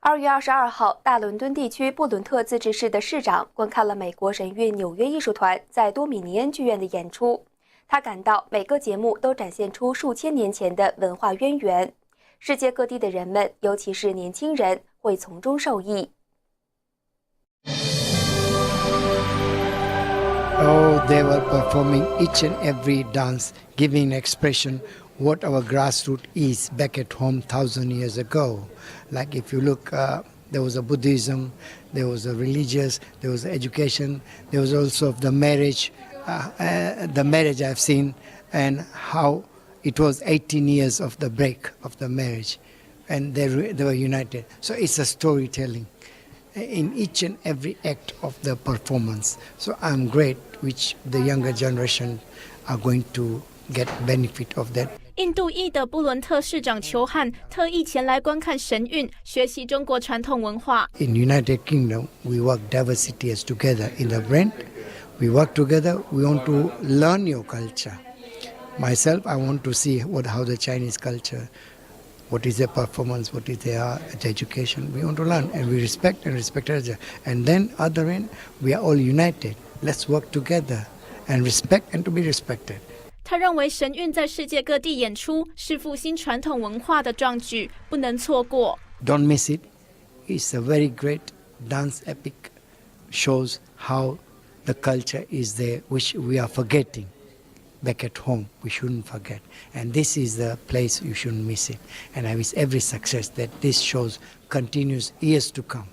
2月22号，大伦敦地区布伦特自治市的市长观看了美国神韵纽约艺术团在多米尼恩剧院的演出。他感到每个节目都展现出数千年前的文化渊源，世界各地的人们，尤其是年轻人，会从中受益。Oh, they were performing each and every dance, giving expression what our grassroots is back at home 1,000 years ago. Like if you look, there was a Buddhism, there was a religious, there was education, there was also the marriage. The marriage I've seen and how it was 18 years of the break of the marriage, and they were united. So it's a storytelling in each and every act of the performance. So I'm great, which the younger generation are going to get benefit of that. 印度裔的布伦特市长裘汉特意前来观看神韵，学习中国传统文化。In United Kingdom, we work diversity as together in the brand. We work together. We want to learn your culture. Myself, I want to see how the Chinese culture, what is their performance, what is their education. We want to learn, and we respect each other. And then, other end, we are all united. Let's work together and respect and to be respected. 他认为神韵在世界各地演出是复兴传统文化的壮举，不能错过。Don't miss it. It's a very great dance epic. Shows how the culture is there, which we are forgetting. Back at home, we shouldn't forget. And this is the place you shouldn't miss it. And I wish every success that this shows continues years to come.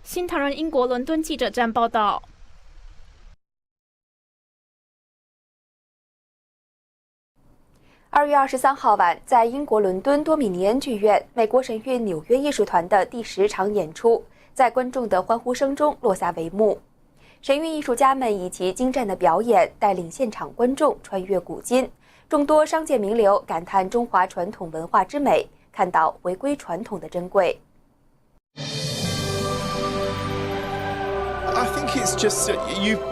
新唐人英国伦敦记者站报道。2月23号晚，在英国伦敦多米尼恩剧院，美国神韵纽约艺术团的第10场演出，在观众的欢呼声中落下帷幕。神韵艺术家们以其精湛的表演，带领现场观众穿越古今。众多商界名流感叹中华传统文化之美，看到回归传统的珍贵。I think it's just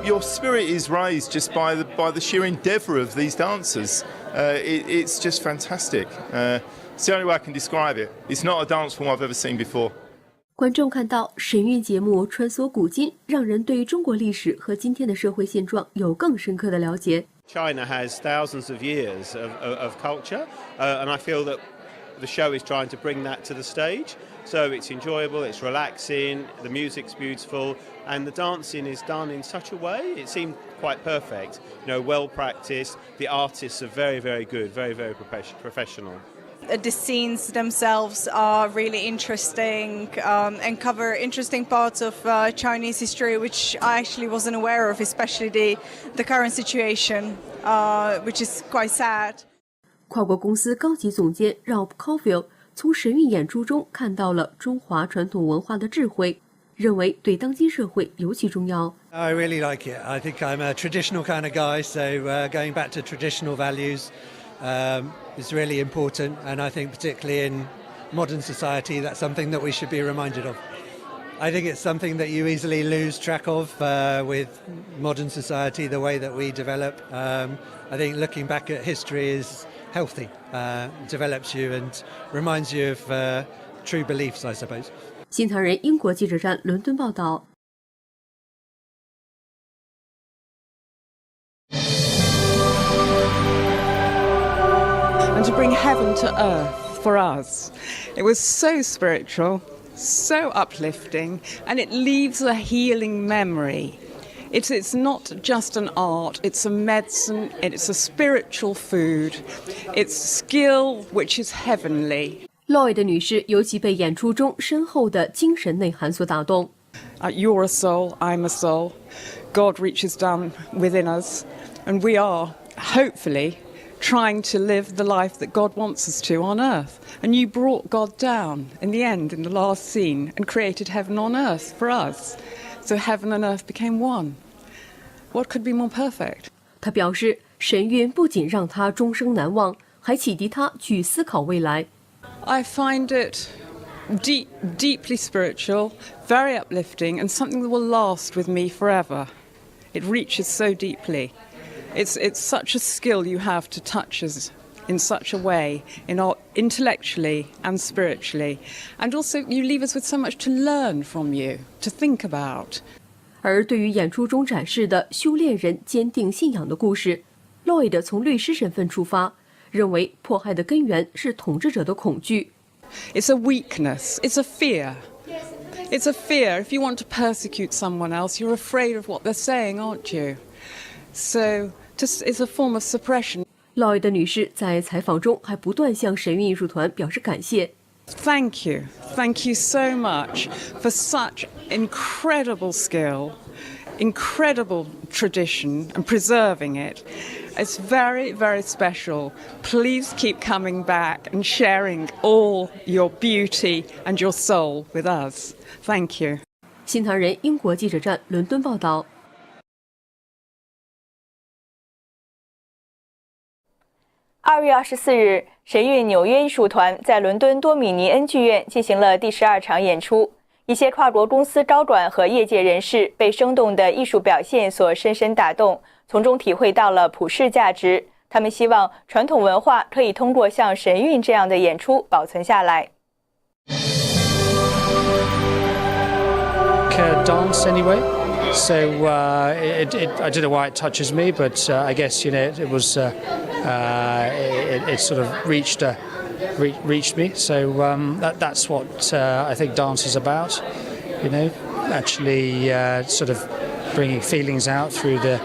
your spirit is raised just by the sheer endeavour of these dancers. It's just fantastic. It's the only way I can describe it. It's not a dance form I've ever seen before. 观众看到神韵节目穿梭古今，让人对中国历史和今天的社会现状有更深刻的了解。China has thousands of years of culture, and I feel that the show is trying to bring that to the stage. So it's enjoyable, it's relaxing, the music's beautiful, and the dancing is done in such a way, it seemed quite perfect. Well practiced, the artists are very, very good, very, very professional. The scenes themselves are really interesting and cover interesting parts of Chinese history, which I actually wasn't aware of, especially the current situation, which is quite sad. 跨国公司高级总监 Rob Caulfield 从神韵演出中看到了中华传统文化的智慧，认为对当今社会尤其重要。I really like it. I think I'm a traditional kind of guy, so going back to traditional values is really important, and I think particularly in modern society that's something that we should be reminded of. I think it's something that you easily lose track of with modern society, the way that we develop. I think looking back at history is healthy, develops you and reminds you of true beliefs, I suppose. 新唐人英国记者站伦敦报道。And to bring heaven to earth for us. It was so spiritual, so uplifting, and it leaves a healing memory. It's not just an art, it's a medicine, it's a spiritual food, it's skill which is heavenly. Lloyd 女士尤其被演出中深厚的精神内涵所打动。You're a soul, I'm a soul. God reaches down within us, and we are, hopefully, trying to live the life that God wants us to on earth. And you brought God down in the end, in the last scene, and created heaven on earth for us. So heaven and earth became one. What could be more perfect? 他表示，神韵不仅让他终生难忘，还启迪他去思考未来。I find it deeply spiritual, very uplifting, and something that will last with me forever. It reaches so deeply. It's such a skill you have to touch us in such a way, intellectually and spiritually. And also, you leave us with so much to learn from you, to think about. 而对于演出中展示的修炼人坚定信仰的故事， Lloyd 从律师身份出发，认为迫害的根源是统治者的恐惧。 It's a weakness, it's a fear. It's a fear. If you want to persecute someone else, you're afraid of what they're saying, aren't you? So, it's a form of suppression. Lloyd 女士在采访中还不断向神韵艺术团表示感谢。 Thank you so much for such incredible skill, incredible tradition and preserving it. It's very, very special. Please keep coming back and sharing all your beauty and your soul with us. Thank you. 新唐人英国记者站伦敦报道。2月24日，神韵纽约艺术团在伦敦多米尼恩剧院进行了第12场演出。一些跨国公司高管和业界人士被生动的艺术表现所深深打动，从中体会到了普世价值。他们希望传统文化可以通过像神韵这样的演出保存下来。Dance anyway, so I don't know why it touches me, but I guess it was it sort of reached me. So that's what I think dance is about. Actually sort of bringing feelings out through the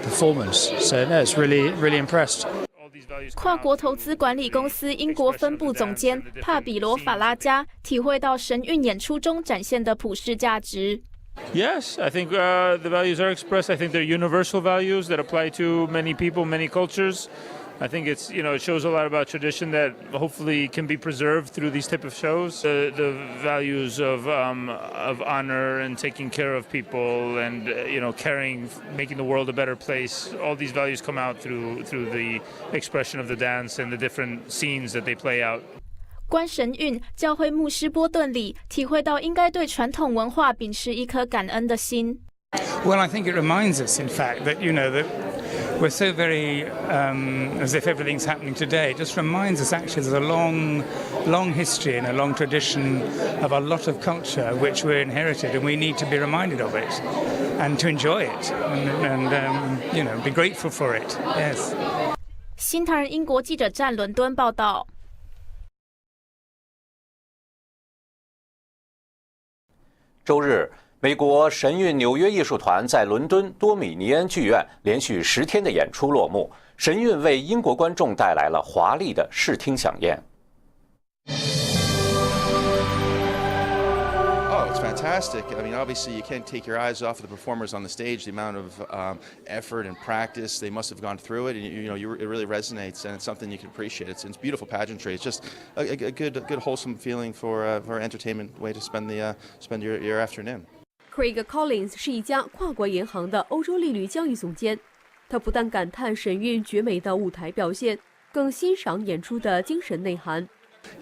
performance. So no, it's really impressed. 跨国投资管理公司英国分部总监帕比罗·法拉加体会到神韵演出中展现的普世价值。Yes, I think the values are expressed. I think they're universal values that apply to many people, many cultures. I think it shows a lot about tradition that hopefully can be preserved through these type of shows. The values of honor and taking care of people and caring, making the world a better place. All these values come out through the expression of the dance and the different scenes that they play out. 观神韵，教会牧师波顿里体会到应该对传统文化秉持一颗感恩的心。Well, I think it reminds us, in fact, that that we're so very as if everything's happening today. It just reminds us actually there's a long history and a long tradition of a lot of culture which we're inherited, and we need to be reminded of it and to enjoy it and be grateful for it. Yes. 新唐人英国记者站伦敦报道。周日，美国神韵纽约艺术团在伦敦多米尼恩剧院连续10天的演出落幕，神韵为英国观众带来了华丽的视听飨宴。It's fantastic. I mean, obviously, you can't take your eyes off of the performers on the stage. The amount of effort and practice they must have gone through it, and it really resonates, and it's something you can appreciate. It's beautiful pageantry. It's just a good wholesome feeling for entertainment way to spend your afternoon. Craig Collins 是一家跨国银行的欧洲利率交易总监，他不但感叹神韵绝美的舞台表现，更欣赏演出的精神内涵。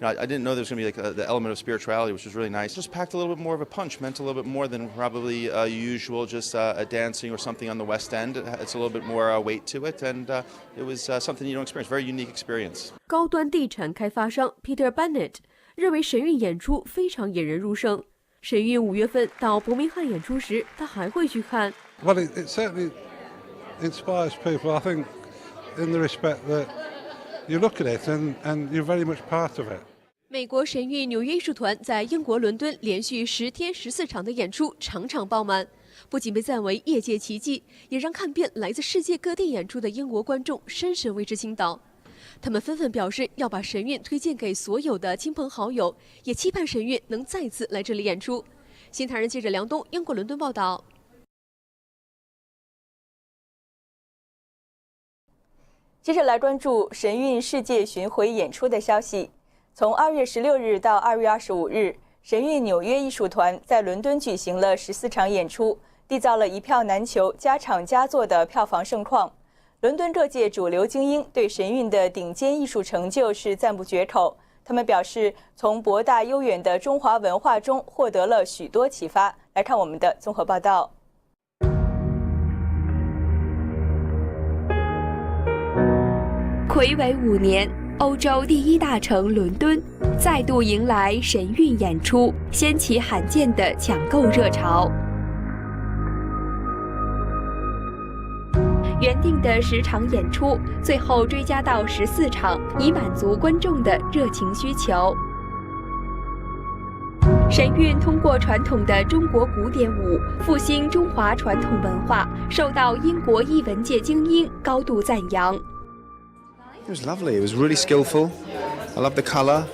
I didn't know there was going to be the element of spirituality, which was really nice. Just packed a little bit more of a punch, meant a little bit more than probably usual, just a dancing or something on the West End. It's a little bit more weight to it, and it was something you don't experience, very unique experience. 高端地产开发商 Peter Bennett 认为神韵演出非常引人入胜。神韵5月份到伯明翰演出时，他还会去看。Well, it certainly inspires people, I think, in the respect that you look at it and you're very much part of it. 美国神韵纽约艺术团在英国伦敦连续10天14场的演出，场场爆满，不仅被赞为业界奇迹，也让看遍来自世界各地演出的英国观众深深为之倾倒。他们纷纷表示要把神韵推荐给所有的亲朋好友，也期盼神韵能再次来这里演出。新唐人记者梁东，英国伦敦报道。接着来关注神韵世界巡回演出的消息。从2月16日到2月25日，神韵纽约艺术团在伦敦举行了14场演出，缔造了一票难求、加场加座的票房盛况。伦敦各界主流精英对神韵的顶尖艺术成就是赞不绝口。他们表示，从博大悠远的中华文化中获得了许多启发。来看我们的综合报道。睽违5年，欧洲第一大城伦敦再度迎来神韵演出，掀起罕见的抢购热潮。原定的10场演出，最后追加到14场，以满足观众的热情需求。神韵通过传统的中国古典舞复兴中华传统文化，受到英国艺文界精英高度赞扬。It was lovely. It was really skillful. I love the colour.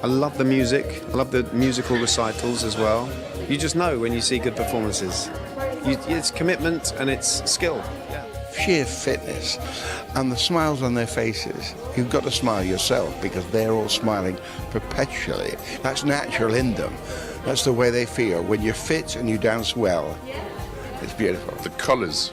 I love the music. I love the musical recitals as well. You just know when you see good performances. It's commitment and it's skill. Sheer fitness and the smiles on their faces. You've got to smile yourself because they're all smiling perpetually. That's natural in them. That's the way they feel. When you're fit and you dance well, it's beautiful. The colours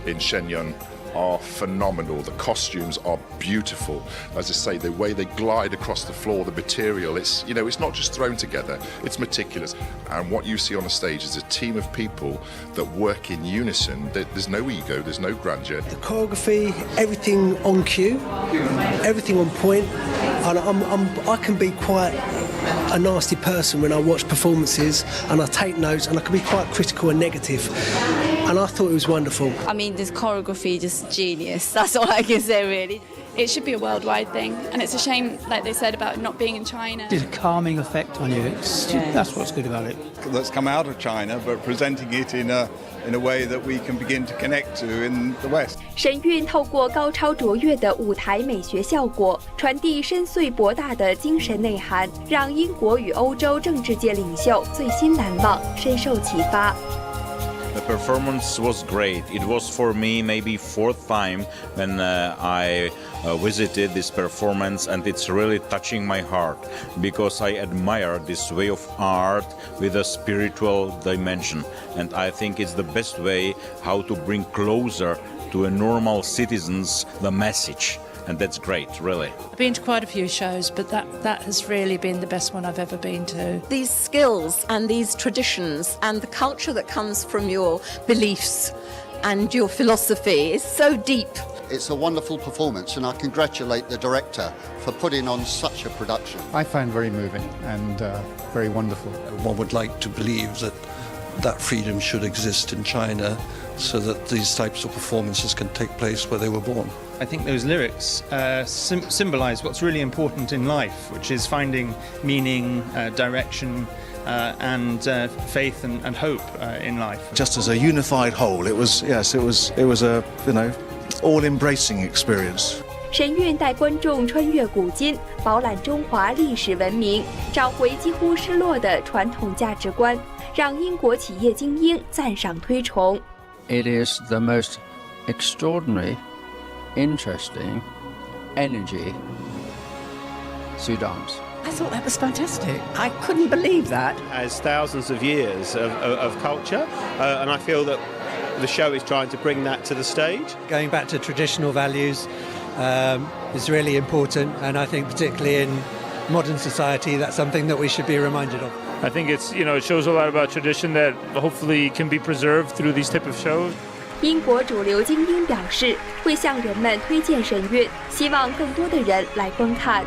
in Shenyang are phenomenal. The costumes are beautiful. As I say, the way they glide across the floor, the material, it's not just thrown together, it's meticulous. And what you see on the stage is a team of people that work in unison. There's no ego, there's no grandeur. The choreography, everything on cue, everything on point. And I can be quite a nasty person when I watch performances and I take notes, and I can be quite critical and negative. And I thought it was wonderful. I mean, this choreography, just genius. That's all I can say, really. It should be a worldwide thing, and it's a shame, like they said, about not being in China. There's a calming effect on you. That's what's good about it. That's come out of China, but presenting it in a way that we can begin to connect to in the West. 神韵透过高超卓越的舞台美学效果，传递深邃博大的精神内涵，让英国与欧洲政治界领袖最新难忘，深受启发。The performance was great. It was for me maybe 4th time when I visited this performance, and it's really touching my heart because I admire this way of art with a spiritual dimension, and I think it's the best way how to bring closer to a normal citizens the message. And that's great, really. I've been to quite a few shows, but that has really been the best one I've ever been to. These skills and these traditions and the culture that comes from your beliefs and your philosophy is so deep. It's a wonderful performance, and I congratulate the director for putting on such a production. I find very moving and very wonderful. One would like to believe that freedom should exist in China so that these types of performances can take place where they were born. I think those lyrics symbolise what's really important in life, which is finding meaning, direction, and faith and hope in life. Just as a unified whole, it was a all-embracing experience. 神韵带观众穿越古今，饱览中华历史文明，找回几乎失落的传统价值观，让英国企业精英赞赏推崇。It is the most extraordinary, interesting energy Sue dance. I thought that was fantastic. I couldn't believe that. Has thousands of years of culture, and I feel that the show is trying to bring that to the stage. Going back to traditional values is really important, and I think particularly in modern society that's something that we should be reminded of. I think it shows a lot about tradition that hopefully can be preserved through these type of shows. 英国主流精英表示，会向人们推荐神韵，希望更多的人来观看。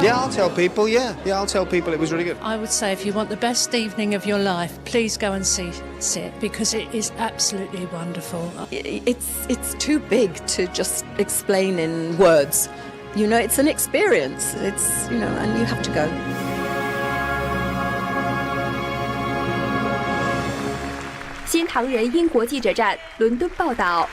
Yeah, I'll tell people. Yeah, I'll tell people it was really good. I would say if you want the best evening of your life, please go and see it because it is absolutely wonderful. It's too big to just explain in words. It's an experience. It's and you have to go. 新唐人英国记者站伦敦报道。